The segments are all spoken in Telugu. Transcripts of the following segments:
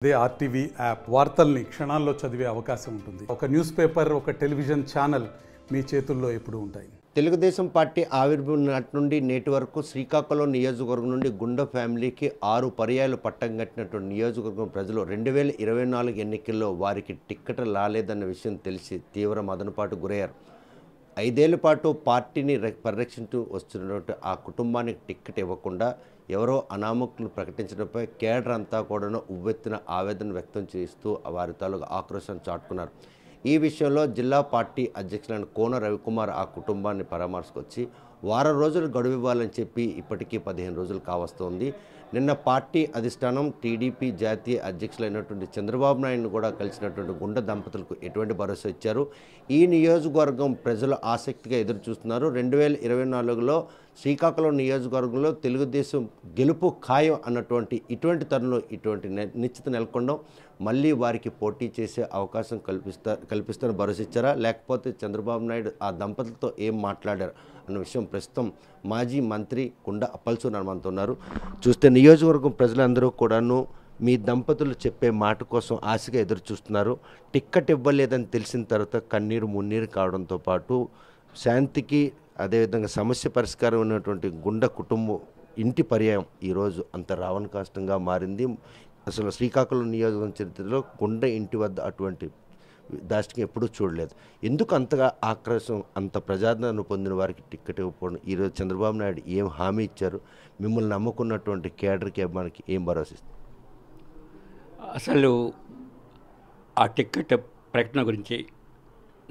అదే ఆర్టీవీ యాప్ వార్తల్ని క్షణాల్లో చదివే అవకాశం ఉంటుంది. ఒక న్యూస్ పేపర్, ఒక టెలివిజన్ ఛానల్ మీ చేతుల్లో ఎప్పుడూ ఉంటాయి. తెలుగుదేశం పార్టీ ఆవిర్భావం నాటి నుండి నేటి వరకు శ్రీకాకుళం నియోజకవర్గం నుండి గుండ ఫ్యామిలీకి 6 పర్యాయాలు పట్టం కట్టినటువంటి నియోజకవర్గం ప్రజలు 2024 ఎన్నికల్లో వారికి టిక్కెట్ రాలేదన్న విషయం తెలిసి తీవ్ర మదనపాటు గురయ్యారు. 5 ఏళ్ల పాటు పార్టీని పరిరక్షించు వస్తున్నటువంటి ఆ కుటుంబానికి టిక్కెట్ ఇవ్వకుండా ఎవరో అనామకులు ప్రకటించడంపై కేడర్ అంతా కూడా ఉవ్వెత్తున ఆవేదన వ్యక్తం చేస్తూ వారి తాలూకు ఆక్రోశాన్ని చాటుకున్నారు. ఈ విషయంలో జిల్లా పార్టీ అధ్యక్షులైన కోన రవికుమార్ ఆ కుటుంబాన్ని పరామర్శకొచ్చి వారం రోజులు గడువు ఇవ్వాలని చెప్పి ఇప్పటికీ 15 రోజులు కావస్తోంది. నిన్న పార్టీ అధిష్టానం టీడీపీ జాతీయ అధ్యక్షులైనటువంటి చంద్రబాబు నాయుడును కూడా కలిసినటువంటి గుండ దంపతులకు ఎటువంటి భరోసా ఇచ్చారు? ఈ నియోజకవర్గం ప్రజలు ఆసక్తిగా ఎదురు చూస్తున్నారు. 2024లో శ్రీకాకుళం నియోజకవర్గంలో తెలుగుదేశం గెలుపు ఖాయం అన్నటువంటి ఇటువంటి తరుణంలో ఇటువంటి నిశ్చిత నెలకొండం మళ్ళీ వారికి పోటీ చేసే అవకాశం కల్పిస్తారని భరోసా ఇచ్చారా, లేకపోతే చంద్రబాబు నాయుడు ఆ దంపతులతో ఏం మాట్లాడారు అన్న విషయం ప్రస్తుతం మాజీ మంత్రి కుండ అప్పల్సూరి మనతో చూస్తే నియోజకవర్గం ప్రజలందరూ కూడాను మీ దంపతులు చెప్పే మాట కోసం ఆశగా ఎదురు చూస్తున్నారు. టిక్కెట్ ఇవ్వలేదని తెలిసిన తర్వాత కన్నీరు మున్నీరు కావడంతో పాటు శాంతికి అదేవిధంగా సమస్య పరిష్కారం ఉన్నటువంటి గుండ కుటుంబం ఇంటి పర్యాయం ఈరోజు అంత రావణ కాష్టంగా మారింది. అసలు శ్రీకాకుళం నియోజకవర్గం చరిత్రలో గుండ ఇంటి వద్ద అటువంటి దాష్టికి ఎప్పుడూ చూడలేదు. ఎందుకు అంతగా ఆక్రోశం, అంత ప్రజాదరణ పొందిన వారికి టిక్కెట్ ఇవ్వకపోవడం? ఈరోజు చంద్రబాబు నాయుడు ఏం హామీ ఇచ్చారు? మిమ్మల్ని నమ్ముకున్నటువంటి కేడర్కి మనకి ఏం భరోసా ఇస్తారు? అసలు ఆ టిక్కెట్ ప్రకటన గురించి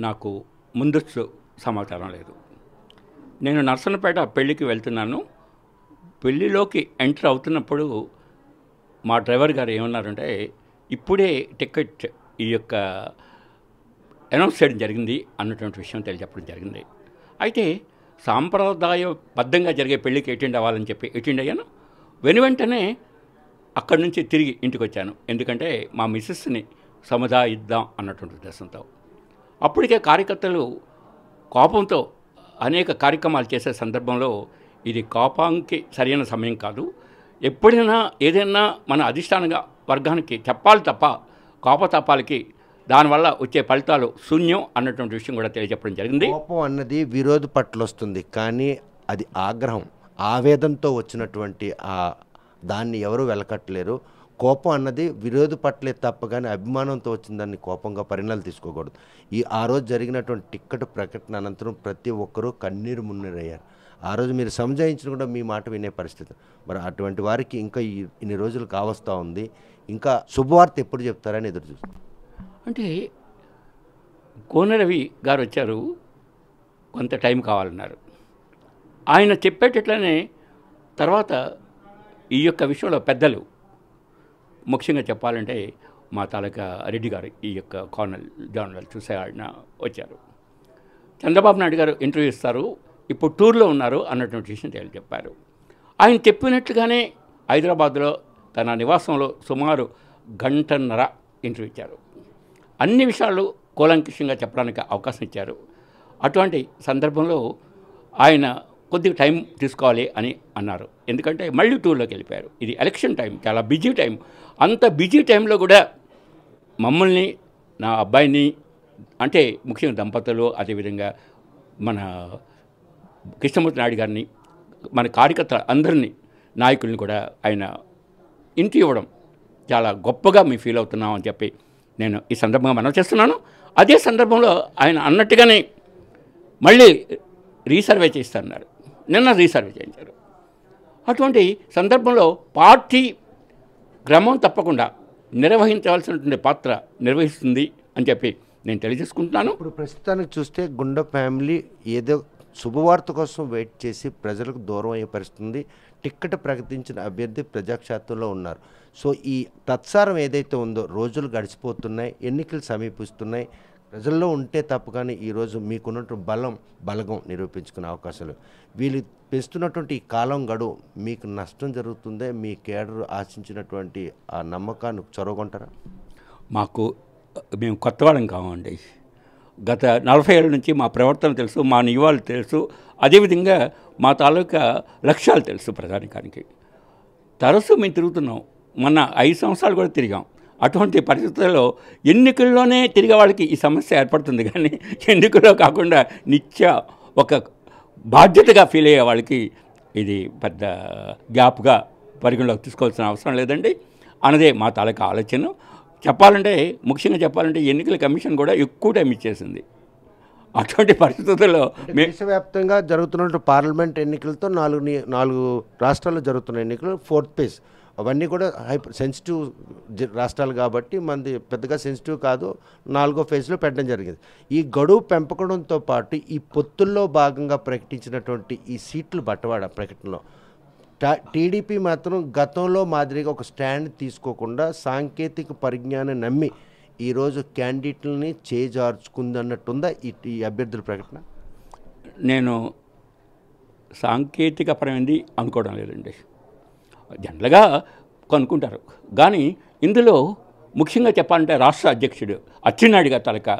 నాకు ముందస్తు సమాచారం లేదు. నేను నర్సన్నపేట పెళ్ళికి వెళ్తున్నాను. పెళ్ళిలోకి ఎంటర్ అవుతున్నప్పుడు మా డ్రైవర్ గారు ఏమన్నారంటే, ఇప్పుడే టిక్కెట్ ఈ యొక్క అనౌన్స్ చేయడం జరిగింది అన్నటువంటి విషయం తెలియజెప్పడం జరిగింది. అయితే సాంప్రదాయబద్ధంగా జరిగే పెళ్ళికి అటెండ్ అవ్వాలని చెప్పి అటెండ్ అయ్యాను. వెంటనే అక్కడి నుంచి తిరిగి ఇంటికి వచ్చాను. ఎందుకంటే మా మిస్సెస్ని సముదాయిద్దాం అన్నటువంటి ఉద్దేశంతో. అప్పటికే కార్యకర్తలు కోపంతో అనేక కార్యక్రమాలు చేసే సందర్భంలో ఇది కోపానికి సరైన సమయం కాదు. ఎప్పుడైనా ఏదైనా మన అధిష్టానంగా వర్గానికి చెప్పాలి తప్ప కోపతాపాలకి దానివల్ల వచ్చే ఫలితాలు శూన్యం అన్నటువంటి విషయం కూడా తెలియజెప్పడం జరిగింది. కోపం అన్నది విరోధ పట్ల వస్తుంది, కానీ అది ఆగ్రహం, ఆవేదనతో వచ్చినటువంటి దాన్ని ఎవరు వెలకట్టలేరు. కోపం అన్నది విరోధ పట్లే తప్ప కానీ అభిమానంతో వచ్చిందాన్ని కోపంగా పరిణామాలు తీసుకోకూడదు. ఆ రోజు జరిగినటువంటి టిక్కెట్ ప్రకటన అనంతరం ప్రతి ఒక్కరూ కన్నీరు మున్నీరయ్యారు. ఆ రోజు మీరు సంజాయించిన కూడా మీ మాట వినే పరిస్థితి. మరి అటువంటి వారికి ఇంకా ఇన్ని రోజులు కావస్తూ ఉంది. ఇంకా శుభవార్త ఎప్పుడు చెప్తారని ఎదురు చూస్తారు. అంటే కోనరవి గారు వచ్చారు, కొంత టైం కావాలన్నారు. ఆయన చెప్పేటట్లనే తర్వాత ఈ యొక్క విషయంలో పెద్దలు, ముఖ్యంగా చెప్పాలంటే మా తాలూకా రెడ్డి గారు, ఈ యొక్క కార్నల్ జనరల్ చూసే ఆయన వచ్చారు. చంద్రబాబు నాయుడు గారు ఇంటర్వ్యూ ఇస్తారు, ఇప్పుడు టూర్లో ఉన్నారు అన్నటువంటి విషయం చెప్పారు. ఆయన చెప్పినట్లుగానే హైదరాబాద్లో తన నివాసంలో సుమారు 1.5 గంటల ఇంటర్వ్యూ ఇచ్చారు. అన్ని విషయాలు కూలంకషంగా చెప్పడానికి అవకాశం ఇచ్చారు. అటువంటి సందర్భంలో ఆయన కొద్దిగా టైం తీసుకోవాలి అని అన్నారు. ఎందుకంటే మళ్ళీ టూర్లోకి వెళ్ళిపోయారు. ఇది ఎలక్షన్ టైం, చాలా బిజీ టైం. అంత బిజీ టైంలో కూడా మమ్మల్ని, నా అబ్బాయిని, అంటే ముఖ్యంగా దంపతులు, అదేవిధంగా మన కృష్ణమూర్తి నాయుడు గారిని, మన కార్యకర్తల అందరినీ, నాయకుల్ని కూడా ఆయన ఇంటి ఇవ్వడం చాలా గొప్పగా మేము ఫీల్ అవుతున్నాం అని చెప్పి నేను ఈ సందర్భంగా మనం చేస్తున్నాను. అదే సందర్భంలో ఆయన అన్నట్టుగానే మళ్ళీ రీసర్వే చేస్తారన్నారు. నిన్న రీసర్వే చేయించారు. అటువంటి సందర్భంలో పార్టీ క్రమం తప్పకుండా నిర్వహించవలసినటువంటి పాత్ర నిర్వహిస్తుంది అని చెప్పి నేను తెలియజేసుకుంటున్నాను. ఇప్పుడు ప్రస్తుతానికి చూస్తే గుండ ఫ్యామిలీ ఏదో శుభవార్త కోసం వెయిట్ చేసి ప్రజలకు దూరం అయ్యే పరిస్థితుంది. టిక్కెట్ ప్రకటించిన అభ్యర్థి ప్రజాక్షేత్రంలో ఉన్నారు. సో ఈ తత్సారం ఏదైతే ఉందో, రోజులు గడిచిపోతున్నాయి, ఎన్నికలు సమీపిస్తున్నాయి. ప్రజల్లో ఉంటే తప్ప కానీ ఈరోజు మీకున్నటువంటి బలగం నిరూపించుకునే అవకాశాలు, వీళ్ళు పెంచుతున్నటువంటి ఈ కాలం గడువు మీకు నష్టం జరుగుతుందే? మీ కేడర్ ఆశించినటువంటి ఆ నమ్మకాన్ని చొరగొంటారా? మేము కొత్త వాళ్ళం కావండి. గత 40 ఏళ్ళ నుంచి మా ప్రవర్తన తెలుసు, మా నియమాలు తెలుసు, అదేవిధంగా మా తాలూకా లక్ష్యాలు తెలుసు ప్రజానికానికి. తరచూ మేము తిరుగుతున్నాం. మొన్న 5 సంవత్సరాలు కూడా తిరిగాం. అటువంటి పరిస్థితుల్లో ఎన్నికల్లోనే తిరిగే వాళ్ళకి ఈ సమస్య ఏర్పడుతుంది, కానీ ఎన్నికల్లో కాకుండా నిత్య ఒక బాధ్యతగా ఫీల్ అయ్యే వాళ్ళకి ఇది పెద్ద గ్యాప్గా పరిగణలోకి తీసుకోవాల్సిన అవసరం లేదండి అన్నదే మా తాలూకా ఆలోచన. చెప్పాలంటే ముఖ్యంగా చెప్పాలంటే ఎన్నికల కమిషన్ కూడా ఎక్కువ టైం ఇచ్చేసింది. అటువంటి పరిస్థితుల్లో దేశవ్యాప్తంగా జరుగుతున్న పార్లమెంట్ ఎన్నికలతో నాలుగు రాష్ట్రాల్లో జరుగుతున్న ఎన్నికలు 4th phase అవన్నీ కూడా సెన్సిటివ్ రాష్ట్రాలు కాబట్టి మనది పెద్దగా సెన్సిటివ్ కాదు, 4వ ఫేజ్లో పెట్టడం జరిగింది. ఈ గడువు పెంపకంతో పాటు ఈ పొత్తుల్లో భాగంగా ప్రకటించినటువంటి ఈ సీట్లు బట్టవాడ ప్రకటనలో టీడీపీ మాత్రం గతంలో మాదిరిగా ఒక స్టాండ్ తీసుకోకుండా సాంకేతిక పరిజ్ఞానం నమ్మి ఈరోజు క్యాండిడేట్లని చేజార్చుకుందన్నట్టుందా ఈ అభ్యర్థుల ప్రకటన? నేను సాంకేతికపరమైనది అనుకోవడం లేదండి. జనరల్గా కనుక్కుంటారు, కానీ ఇందులో ముఖ్యంగా చెప్పాలంటే రాష్ట్ర అధ్యక్షుడు అచ్చెన్నాయుడు గారి తాలూకా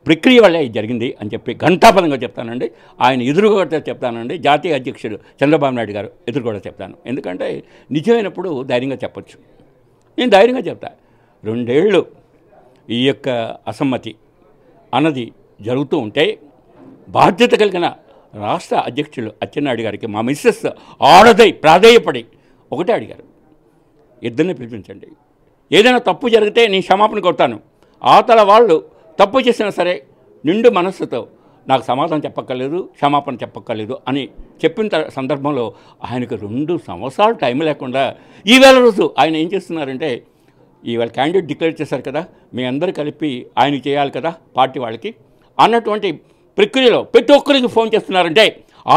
ప్రక్రియ వల్లే జరిగింది అని చెప్పి ఘంటాపదంగా చెప్తానండి. ఆయన ఎదురుగా చెప్తానండి, జాతీయ అధ్యక్షుడు చంద్రబాబు నాయుడు గారు ఎదురు కూడా చెప్తాను. ఎందుకంటే నిజమైనప్పుడు ధైర్యంగా చెప్పచ్చు. నేను ధైర్యంగా చెప్తా, 2 ఏళ్ళు ఈ యొక్క అసమ్మతి అన్నది జరుగుతూ ఉంటే బాధ్యత కలిగిన రాష్ట్ర అధ్యక్షులు అచ్చెన్నాయుడు గారికి మా మిస్సెస్ ఆడదై ప్రాధేయపడి ఒకటే అడిగారు, ఇద్దరిని పిలిపించండి, ఏదైనా తప్పు జరిగితే నేను క్షమాపణ కొడతాను, అవతల వాళ్ళు తప్పు చేసినా సరే నిండు మనస్సుతో నాకు సమాధానం చెప్పక్కర్లేదు, క్షమాపణ చెప్పక్కర్లేదు అని చెప్పిన సందర్భంలో ఆయనకు 2 సంవత్సరాలు టైం లేకుండా ఈవేళ రోజు ఆయన ఏం చేస్తున్నారంటే, ఈవేళ క్యాండిడేట్ డిక్లేర్ చేశారు కదా, మీ అందరూ కలిపి ఆయనకి చేయాలి కదా పార్టీ వాళ్ళకి అన్నటువంటి ప్రక్రియలో ప్రతి ఒక్కరికి ఫోన్ చేస్తున్నారంటే,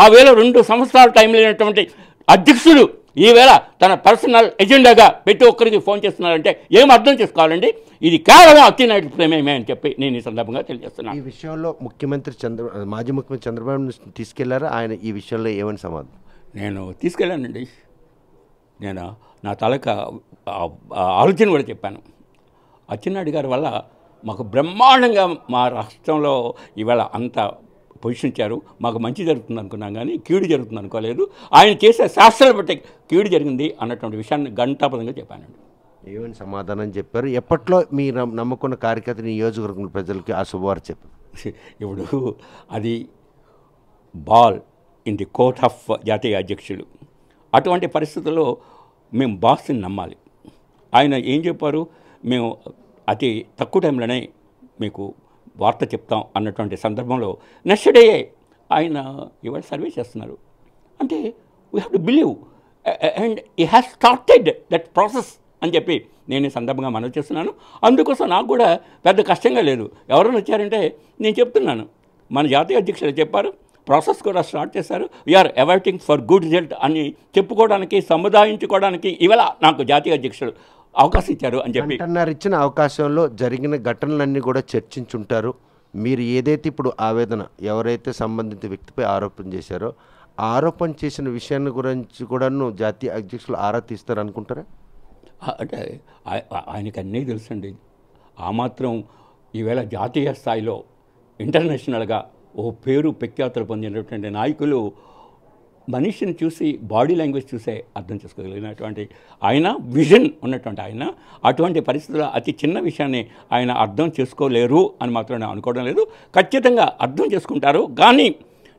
ఆ వేళ 2 సంవత్సరాలు టైం లేనటువంటి అధ్యక్షుడు ఈవేళ తన పర్సనల్ ఎజెండాగా ప్రతి ఒక్కరికి ఫోన్ చేస్తున్నారంటే ఏం అర్థం చేసుకోవాలండి? ఇది కేవలం అచ్చెన్నాయుడు ప్రేమేమే అని చెప్పి నేను ఈ సందర్భంగా తెలియజేస్తున్నాను. ఈ విషయంలో మాజీ ముఖ్యమంత్రి చంద్రబాబు తీసుకెళ్లారా? ఆయన ఈ విషయంలో ఏమని సమాధానం? నేను తీసుకెళ్ళానండి. నేను నా తాలూకా ఆలోచన కూడా చెప్పాను. అచ్చెన్నాయుడు గారి వల్ల మాకు బ్రహ్మాండంగా మా రాష్ట్రంలో ఇవాళ అంత పొజిషన్ ఇచ్చారు, మాకు మంచి జరుగుతుంది అనుకున్నాం కానీ కీడు జరుగుతుంది అనుకోలేదు. ఆయన చేసే శాస్త్రాలు బట్టి కీడు జరిగింది అన్నటువంటి విషయాన్ని ఘంటాపదంగా చెప్పానండి. ఏమని సమాధానం చెప్పారు? ఎప్పట్లో మీ నమ్ముకున్న కార్యకర్త నియోజకవర్గం ప్రజలకి ఆ శుభవార్త చెప్పారు? ఇప్పుడు అది ball in the court of జాతీయ అధ్యక్షులు. అటువంటి పరిస్థితుల్లో మేము బాస్ని నమ్మాలి. ఆయన ఏం చెప్పారు, మేము అతి తక్కువ టైంలోనే మీకు వార్త చెప్తాం అన్నటువంటి సందర్భంలో నెక్స్ట్ డే ఆయన ఇవాళ సర్వే చేస్తున్నారు. అంటే we have to believe and ఈ హ్యాస్ స్టార్టెడ్ దట్ ప్రాసెస్ అని చెప్పి నేను ఈ సందర్భంగా మనవి చేస్తున్నాను. అందుకోసం నాకు కూడా పెద్ద కష్టంగా లేదు. ఎవరైనా వచ్చారంటే నేను చెప్తున్నాను, మన జాతీయ అధ్యక్షులు చెప్పారు, ప్రాసెస్ కూడా స్టార్ట్ చేశారు, we're awaiting for good result అని చెప్పుకోవడానికి సముదాయించుకోవడానికి ఇవాళ నాకు జాతీయ అధ్యక్షుడు అవకాశం ఇచ్చారు అని చెప్పి అన్నారు. ఇచ్చిన అవకాశంలో జరిగిన ఘటనలన్నీ కూడా చర్చించుంటారు. మీరు ఏదైతే ఇప్పుడు ఆవేదన ఎవరైతే సంబంధిత వ్యక్తిపై ఆరోపణ చేశారో ఆరోపణ చేసిన విషయాన్ని గురించి కూడాను జాతీయ అధ్యక్షులు ఆరా తీస్తారు అనుకుంటారా? అంటే ఆయనకి అన్నీ తెలుసండి. ఆ మాత్రం ఈవేళ జాతీయ స్థాయిలో ఇంటర్నేషనల్గా ఓ పేరు ప్రఖ్యాతులు పొందినటువంటి నాయకులు మనిషిని చూసి బాడీ లాంగ్వేజ్ చూసే అర్థం చేసుకోగలిగినటువంటి ఆయన, విజన్ ఉన్నటువంటి ఆయన, అటువంటి పరిస్థితుల్లో అతి చిన్న విషయాన్ని ఆయన అర్థం చేసుకోలేరు అని మాత్రం నేను అనుకోవడం లేదు. ఖచ్చితంగా అర్థం చేసుకుంటారు. కానీ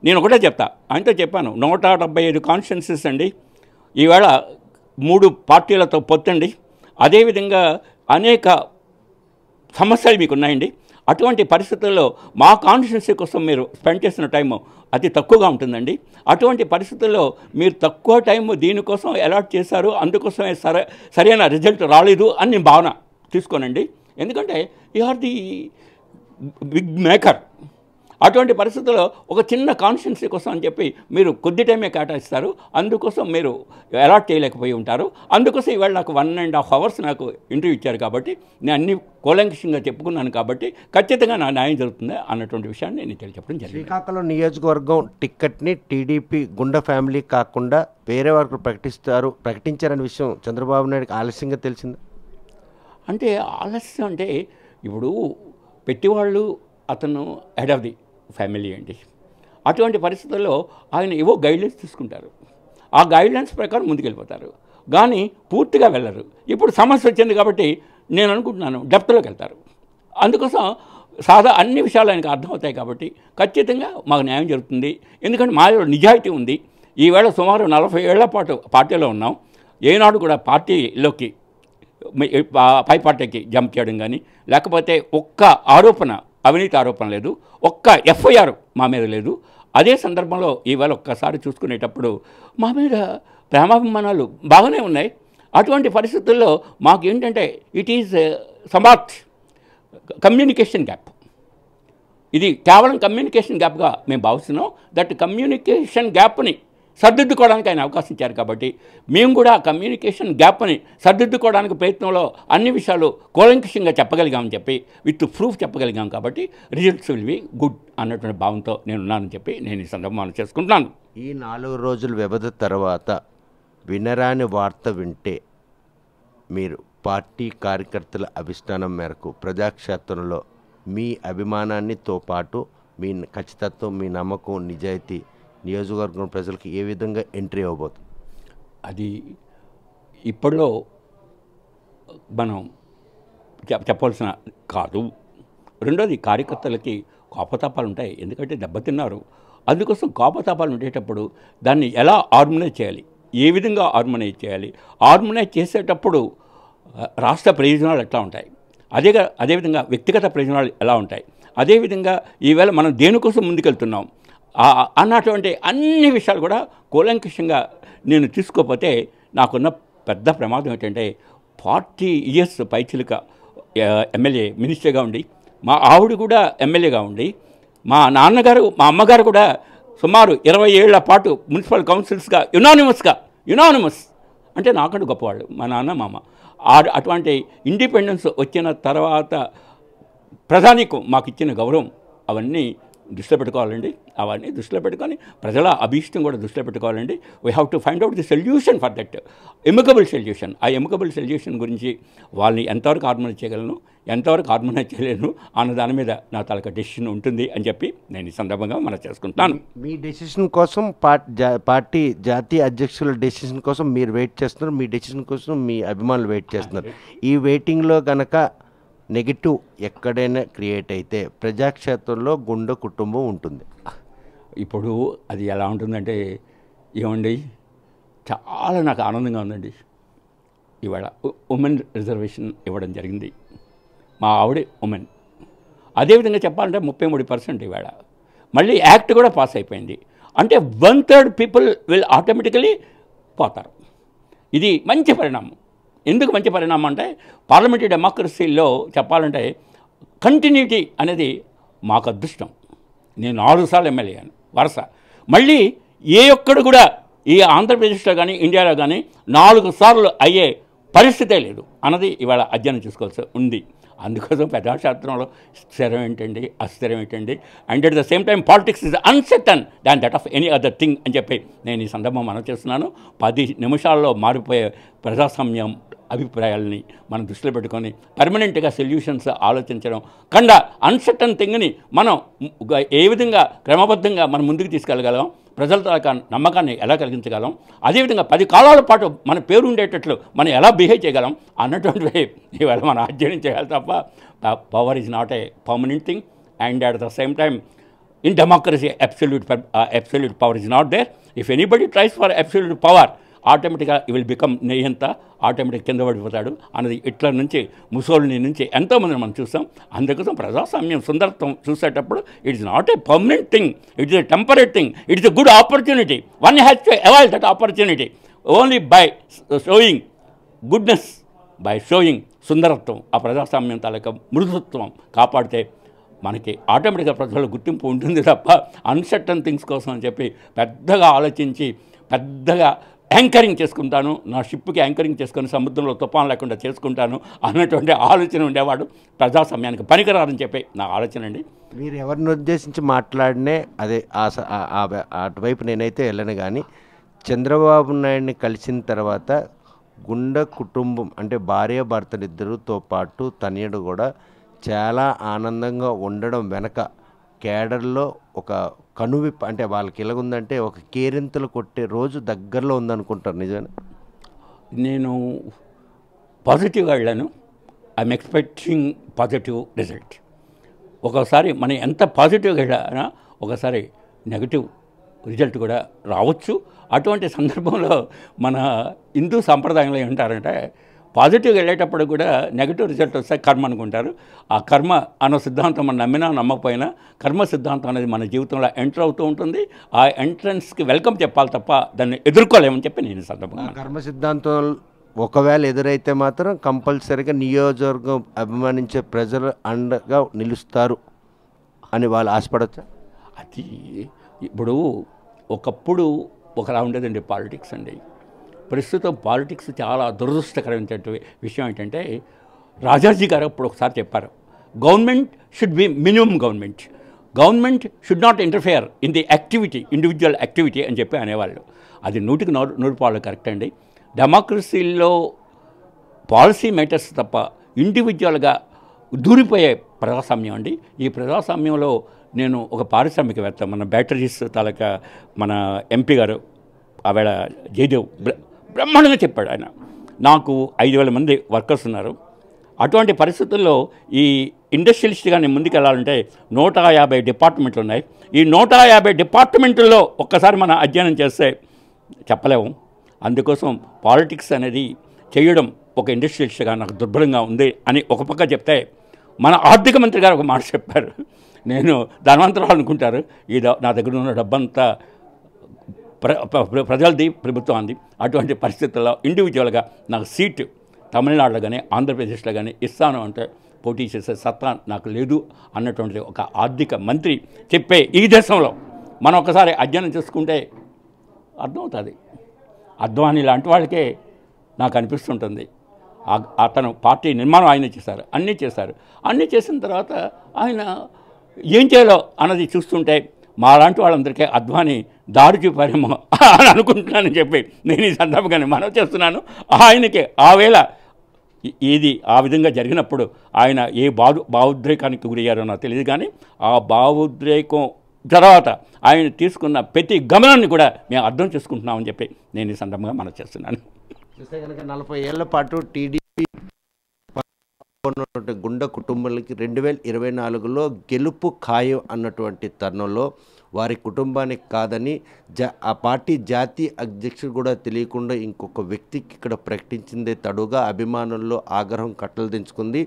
నేను ఒకటే చెప్తా, ఆయనతో చెప్పాను, 175 కాన్స్టిట్యున్సీస్ అండి, ఈవేళ 3 పార్టీలతో పొత్తండి, అదేవిధంగా అనేక సమస్యలు మీకు ఉన్నాయండి. అటువంటి పరిస్థితుల్లో మా కాన్స్టిట్యున్సీ కోసం మీరు స్పెండ్ చేసిన టైము అతి తక్కువగా ఉంటుందండి. అటువంటి పరిస్థితుల్లో మీరు తక్కువ టైము దీనికోసం అలాట్ చేశారు, అందుకోసమే సరైన రిజల్ట్ రాలేదు అని నేను భావన తీసుకోనండి. ఎందుకంటే you are the big maker. అటువంటి పరిస్థితుల్లో ఒక చిన్న కాన్స్టిట్యున్సీ కోసం అని చెప్పి మీరు కొద్ది టైమే కేటాయిస్తారు, అందుకోసం మీరు అలాట్ చేయలేకపోయి ఉంటారు. అందుకోసం ఇవాళ నాకు 1.5 hours నాకు ఇంటర్వ్యూ ఇచ్చారు కాబట్టి నేను అన్ని కూలంకషంగా చెప్పుకున్నాను కాబట్టి ఖచ్చితంగా నా న్యాయం జరుగుతుంది అన్నటువంటి విషయాన్ని నేను తెలియచెప్పడం జరిగింది. శ్రీకాకుళం నియోజకవర్గం టిక్కెట్ని టీడీపీ గుండా ఫ్యామిలీ కాకుండా వేరే వారికి ప్రకటించారనే విషయం చంద్రబాబు నాయుడుకి ఆలస్యంగా తెలిసింది. అంటే ఆలస్యం అంటే ఇప్పుడు పెట్టేవాళ్ళు అతను హెడ్ ఆఫ్ ది ఫ్యామిలీ అండి. అటువంటి పరిస్థితుల్లో ఆయన ఏవో గైడ్లైన్స్ తీసుకుంటారు, ఆ గైడ్లైన్స్ ప్రకారం ముందుకెళ్ళిపోతారు, కానీ పూర్తిగా వెళ్ళరు. ఇప్పుడు సమస్య వచ్చింది కాబట్టి నేను అనుకుంటున్నాను డెప్త్లోకి వెళ్తారు. అందుకోసం అన్ని విషయాలు ఆయనకు అర్థమవుతాయి కాబట్టి ఖచ్చితంగా మాకు న్యాయం జరుగుతుంది. ఎందుకంటే మాలో నిజాయితీ ఉంది. ఈవేళ సుమారు 40 ఏళ్ల పాటు పార్టీలో ఉన్నాం. ఏనాడు కూడా పార్టీలోకి పై పార్టీకి జంప్ చేయడం కానీ, లేకపోతే ఒక్క ఆరోపణ, అవినీతి ఆరోపణ లేదు, ఒక్క ఎఫ్ఐఆర్ మా మీద లేదు. అదే సందర్భంలో ఈవేళ ఒక్కసారి చూసుకునేటప్పుడు మా మీద ప్రేమాభిమానాలు బాగానే ఉన్నాయి. అటువంటి పరిస్థితుల్లో మాకు ఏంటంటే ఇట్ ఈజ్ సమాత్ కమ్యూనికేషన్ గ్యాప్. ఇది కేవలం కమ్యూనికేషన్ గ్యాప్గా మేము భావిస్తున్నాం. దట్ కమ్యూనికేషన్ గ్యాప్ని సర్దిద్దుకోవడానికి ఆయన అవకాశం ఇచ్చారు కాబట్టి మేము కూడా కమ్యూనికేషన్ గ్యాప్ని సర్దిద్దుకోవడానికి ప్రయత్నంలో అన్ని విషయాలు కూలంకషంగా చెప్పగలిగామని చెప్పి విత్ ప్రూఫ్ చెప్పగలిగాం కాబట్టి రిజల్ట్స్ విల్ బి గుడ్ అన్నటువంటి భావంతో నేను ఉన్నానని చెప్పి నేను ఈ సందర్భం చేసుకుంటున్నాను. ఈ 4 రోజుల వ్యవధి తర్వాత వినరాని వార్త వింటే మీరు పార్టీ కార్యకర్తల అభిష్టానం మేరకు ప్రజాక్షేత్రంలో మీ అభిమానాన్నితో పాటు మీ ఖచ్చితత్వం, మీ నమ్మకం, నిజాయితీ నియోజకవర్గం ప్రజలకు ఏ విధంగా ఎంట్రీ అవ్వబోతుంది? అది ఇప్పట్లో మనం చెప్పవలసిన కాదు. రెండోది, కార్యకర్తలకి కోపతాపాలు ఉంటాయి, ఎందుకంటే దెబ్బతిన్నారు. అందుకోసం కోపతాపాలు ఉండేటప్పుడు దాన్ని ఎలా ఆర్గనైజ్ చేయాలి, ఏ విధంగా ఆర్గనైజ్ చేయాలి, ఆర్గనైజ్ చేసేటప్పుడు రాష్ట్ర ప్రయోజనాలు ఎట్లా ఉంటాయి, అదేవిధంగా వ్యక్తిగత ప్రయోజనాలు ఎలా ఉంటాయి, అదేవిధంగా ఈవేళ మనం దేనికోసం ముందుకెళ్తున్నాం అన్నటువంటి అన్ని విషయాలు కూడా కూలంకషంగా నేను తీసుకోకపోతే నాకున్న పెద్ద ప్రమాదం ఏంటంటే 40 ఇయర్స్ పైచిలుక ఎమ్మెల్యే మినిస్టర్గా ఉండి, మా ఆవిడ కూడా ఎమ్మెల్యేగా ఉండి, మా నాన్నగారు మా అమ్మగారు కూడా సుమారు 20 ఏళ్ల పాటు మున్సిపల్ కౌన్సిల్స్గా యునానిమస్ అంటే నాకంటే గొప్పవాళ్ళు మా నాన్న మా అమ్మ. అటువంటి ఇండిపెండెన్స్ వచ్చిన తర్వాత ప్రధానికు మాకు ఇచ్చిన గౌరవం అవన్నీ దృష్టిలో పెట్టుకోవాలండి. అవన్నీ దృష్టిలో పెట్టుకొని ప్రజల అభీష్టం కూడా దృష్టిలో పెట్టుకోవాలండి. We have to find out the solution for that amicable solution. ఆ ఎమికబుల్ సొల్యూషన్ గురించి వాళ్ళని ఎంతవరకు ఆర్గనైజ్ చేయగలను, ఎంతవరకు ఆర్గనైజ్ చేయలేను అన్న దాని మీద నా తాలూకా డెసిషన్ ఉంటుంది అని చెప్పి నేను ఈ సందర్భంగా మనం చేసుకుంటాను. మీ డెసిషన్ కోసం పార్టీ జాతీయ అధ్యక్షుల డెసిషన్ కోసం మీరు వెయిట్ చేస్తున్నారు, మీ డెసిషన్ కోసం మీ అభిమానులు వెయిట్ చేస్తున్నారు. ఈ వెయిటింగ్లో కనుక నెగిటివ్ ఎక్కడైనా క్రియేట్ అయితే ప్రజాక్షేత్రంలో గుండె కుటుంబం ఉంటుంది. ఇప్పుడు అది ఎలా ఉంటుందంటే, ఏమండి, చాలా నాకు ఆనందంగా ఉందండి. ఇవాళ ఉమెన్ రిజర్వేషన్ ఇవ్వడం జరిగింది. మా ఆవిడే ఉమెన్. అదేవిధంగా చెప్పాలంటే 33% ఇవాళ. మళ్ళీ యాక్ట్ కూడా పాస్ అయిపోయింది. అంటే 1/3 పీపుల్ విల్ ఆటోమేటికలీ పోతారు. ఇది మంచి పరిణామం. ఎందుకు మంచి పరిణామం అంటే, పార్లమెంటరీ డెమోక్రసీలో చెప్పాలంటే కంటిన్యూటీ అనేది మాకు అదృష్టం. నేను 4 సార్లు ఎమ్మెల్యే అయ్యాను వరుస. మళ్ళీ ఏ ఒక్కడు కూడా ఈ ఆంధ్రప్రదేశ్లో కానీ ఇండియాలో కానీ 4 సార్లు అయ్యే పరిస్థితే లేదు అన్నది ఇవాళ అధ్యయనం చేసుకోవాల్సి ఉంది. అందుకోసం ప్రజాశాస్త్రంలో స్థిరం ఏంటండి, అస్థిరం ఏంటండి, and at the same time politics is uncertain than that of any other thing అని చెప్పి నేను ఈ సందర్భం మనం చేస్తున్నాను. 10 నిమిషాల్లో మారిపోయే ప్రజాస్వామ్యం అభిప్రాయాలని మనం దృష్టిలో పెట్టుకొని పర్మనెంట్గా సొల్యూషన్స్ ఆలోచించడం కన్నా అన్సర్టన్ థింగ్ని మనం ఏ విధంగా క్రమబద్ధంగా మనం ముందుకు తీసుకెళ్ళగలం, ప్రజల తాలూకా నమ్మకాన్ని ఎలా కలిగించగలం, అదేవిధంగా 10 కాలాల పాటు మన పేరు ఉండేటట్లు మనం ఎలా బిహేవ్ చేయగలం అన్నటువంటివి ఇవాళ మనం అధ్యయనం చేయాలి తప్ప power is not a permanent thing. And at the same time in democracy absolute power is not there. If anybody tries for absolute power ఆటోమేటిక్గా ఈ విల్ బికమ్ నెయ్యంత ఆటోమేటిక్ కింద పడిపోతాడు అన్నది ఇట్ల నుంచి ముసోలిని నుంచి ఎంతోమందిని మనం చూస్తాం. అందుకోసం ప్రజాస్వామ్యం సుందరత్వం చూసేటప్పుడు it is not a permanent thing, it is a temporary thing, it is a good opportunity. One has to avoid that opportunity only by showing goodness, by showing సుందరత్వం. ఆ ప్రజాస్వామ్యం తాలూకా మృదుత్వం కాపాడితే మనకి ఆటోమేటిక్గా ప్రజల గుర్తింపు ఉంటుంది తప్ప అన్సర్టన్ థింగ్స్ కోసం అని చెప్పి పెద్దగా ఆలోచించి పెద్దగా యాంకరింగ్ చేసుకుంటాను, నా షిప్కి యాంకరింగ్ చేసుకొని సముద్రంలో తుఫాను లేకుండా చేసుకుంటాను అన్నటువంటి ఆలోచన ఉండేవాడు ప్రజాస్వామ్యానికి పనికిరాదని చెప్పి నా ఆలోచన అండి. మీరు ఎవరిని ఉద్దేశించి మాట్లాడినే అదే అటువైపు నేనైతే వెళ్ళను. కానీ చంద్రబాబు నాయుడిని కలిసిన తర్వాత గుండె కుటుంబం అంటే భార్యాభర్తలిద్దరితో పాటు తనయుడు కూడా చాలా ఆనందంగా ఉండడం వెనక కేడర్లో ఒక కనువిప్పు, అంటే వాళ్ళకి ఎలాగుందంటే ఒక కేరింతలు కొట్టే రోజు దగ్గరలో ఉందనుకుంటారు. నిజమే. నేను పాజిటివ్గా వెళ్ళాను, ఐఎమ్ ఎక్స్పెక్టింగ్ పాజిటివ్ రిజల్ట్. ఒకసారి మనం ఎంత పాజిటివ్గా వెళ్ళినా ఒకసారి నెగటివ్ రిజల్ట్ కూడా రావచ్చు. అటువంటి సందర్భంలో మన హిందూ సాంప్రదాయంలో ఏమంటారంటే పాజిటివ్గా వెళ్ళేటప్పుడు కూడా నెగటివ్ రిజల్ట్ వస్తే కర్మ అనుకుంటారు. ఆ కర్మ అన్న సిద్ధాంతం మనం నమ్మినా నమ్మకపోయినా కర్మ సిద్ధాంతం అనేది మన జీవితంలో ఎంటర్ అవుతూ ఉంటుంది. ఆ ఎంట్రన్స్కి వెల్కమ్ చెప్పాలి తప్ప దాన్ని ఎదుర్కోలేమని చెప్పి నేను సందర్భంగా కర్మ సిద్ధాంతం ఒకవేళ ఎదురైతే మాత్రం కంపల్సరీగా నియోజకవర్గం అభిమానించే ప్రజలు అండగా నిలుస్తారు అని వాళ్ళు ఆశపడచ్చా? అది ఇప్పుడు ఒకప్పుడు ఒకలా ఉండేదండి పాలిటిక్స్ అండి. ప్రస్తుతం పాలిటిక్స్ చాలా దురదృష్టకరమైన విషయం ఏంటంటే రాజాజీ గారు అప్పుడు ఒకసారి చెప్పారు, government should be minimum government should not interfere in the activity, individual activity అని చెప్పి అనేవాళ్ళు. అది 100% కరెక్ట్ అండి. డెమోక్రసీలో పాలసీ మేటర్స్ తప్ప ఇండివిజువల్గా దూరిపోయే ప్రజాస్వామ్యం అండి. ఈ ప్రజాస్వామ్యంలో నేను ఒక పారిశ్రామికవేత్త, మన బ్యాటరీస్ తాలూకా మన ఎంపీ గారు ఆవేళ జయదేవ్ బ్రహ్మాండంగా చెప్పాడు. ఆయన నాకు 5,000 మంది వర్కర్స్ ఉన్నారు. అటువంటి పరిస్థితుల్లో ఈ ఇండస్ట్రియలిస్ట్గా నేను ముందుకు వెళ్ళాలంటే 150 డిపార్ట్మెంట్లు ఉన్నాయి. ఈ 150 డిపార్ట్మెంట్లలో ఒక్కసారి మనం అధ్యయనం చేస్తే చెప్పలేము. అందుకోసం పాలిటిక్స్ అనేది చేయడం ఒక ఇండస్ట్రియలిస్ట్గా నాకు దుర్భరంగా ఉంది అని ఒక పక్క చెప్తే, మన ఆర్థిక మంత్రి గారు ఒక మాట చెప్పారు, నేను ధనవంతరాలు అనుకుంటారు, నా దగ్గర ఉన్న డబ్బంతా ప్రజలది, ప్రభుత్వాన్ని. అటువంటి పరిస్థితుల్లో ఇండివిజువల్గా నాకు సీటు తమిళనాడులో కానీ ఆంధ్రప్రదేశ్లో కానీ ఇస్తాను అంటే పోటీ చేసే సత్తా నాకు లేదు అన్నటువంటి ఒక ఆర్థిక మంత్రి చెప్పే ఈ దేశంలో మనం ఒకసారి అధ్యయనం చేసుకుంటే అర్థమవుతుంది. అద్వానీ లాంటి వాళ్ళకే నాకు అనిపిస్తుంటుంది. అతను పార్టీ నిర్మాణం ఆయన చేశారు, అన్నీ చేసిన తర్వాత ఆయన ఏం చేయాలో అన్నది చూస్తుంటే మా లాంటి వాళ్ళందరికీ అద్వానీ దారి చూపారేమో అని అనుకుంటున్నానని చెప్పి నేను ఈ సందర్భంగానే మనవి చేస్తున్నాను. ఆయనకి ఆవేళ ఇది ఆ విధంగా జరిగినప్పుడు ఆయన ఏ భావోద్రేకానికి గురయ్యారో నాకు తెలియదు, కానీ ఆ భావోద్రేకం తర్వాత ఆయన తీసుకున్న ప్రతి గమనాన్ని కూడా మేము అర్థం చేసుకుంటున్నామని చెప్పి నేను ఈ సందర్భంగా మనవి చేస్తున్నాను. చూస్తే కనుక 40 ఏళ్ల పాటు టీడీపీ ఉన్నటువంటి గుండా కుటుంబాలకి 2024లో గెలుపు ఖాయం అన్నటువంటి తరుణంలో వారి కుటుంబానికి కాదని ఆ పార్టీ జాతీయ అధ్యక్షుడు కూడా తెలియకుండా ఇంకొక వ్యక్తికి ఇక్కడ ప్రకటించిందే తడుగా అభిమానుల్లో ఆగ్రహం కట్టలు దించుకుంది.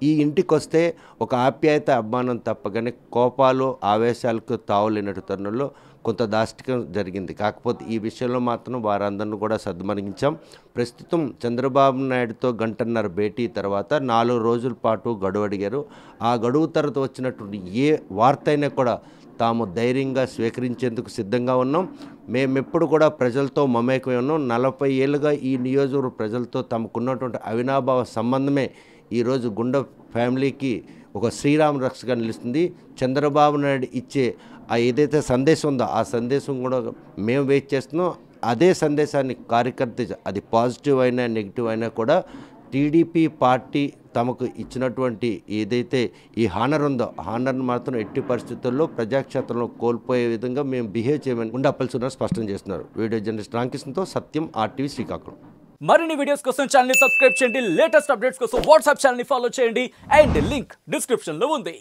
ఈ ఇంటికి వస్తే ఒక ఆప్యాయత అభిమానం తప్పగానే కోపాలు ఆవేశాలకు తావులేనట్టు తరుణంలో కొంత దాష్టికం జరిగింది. కాకపోతే ఈ విషయంలో మాత్రం వారందరిని కూడా సద్మణించాం. ప్రస్తుతం చంద్రబాబు నాయుడుతో 1.5 గంటల భేటీ తర్వాత 4 రోజుల పాటు గడువు అడిగారు. ఆ గడువు తర్వాత వచ్చినటువంటి ఏ వార్త అయినా కూడా తాము ధైర్యంగా స్వీకరించేందుకు సిద్ధంగా ఉన్నాం. మేమెప్పుడు కూడా ప్రజలతో మమేకమై ఉన్నాం. 40 ఏళ్ళుగా ఈ నియోజకవర్గ ప్రజలతో తమకున్నటువంటి అవినాభావ సంబంధమే ఈరోజు గుండా ఫ్యామిలీకి ఒక శ్రీరామ రక్షగా నిలుస్తుంది. చంద్రబాబు నాయుడు ఇచ్చే ఆ ఏదైతే సందేశం ఉందో ఆ సందేశం కూడా మేము వెయిట్ చేస్తున్నాం. అదే సందేశాన్ని కార్యకర్త, అది పాజిటివ్ అయినా నెగిటివ్ అయినా కూడా టీడీపీ పార్టీ తమకు ఇచ్చినటువంటి ఏదైతే ఈ హానర్ ఉందో హానర్ని మాత్రం ఎట్టి పరిస్థితుల్లో ప్రజాక్షేత్రంలో కోల్పోయే విధంగా మేము బిహేవ్ చేయమని గుండా అప్పల్సున్నారు స్పష్టం చేస్తున్నారు. వీడియో జర్నలిస్ట్ రామకృష్ణతో సత్యం, RTV శ్రీకాకుళం. మరిన్ని వీడియోస్ కోసం ఛానల్ ని సబ్స్క్రైబ్ చేయండి. లేటెస్ట్ అప్డేట్స్ కోసం వాట్సాప్ ఛానల్ ని ఫాలో చేయండి. అండ్ లింక్ డిస్క్రిప్షన్ లో ఉంది.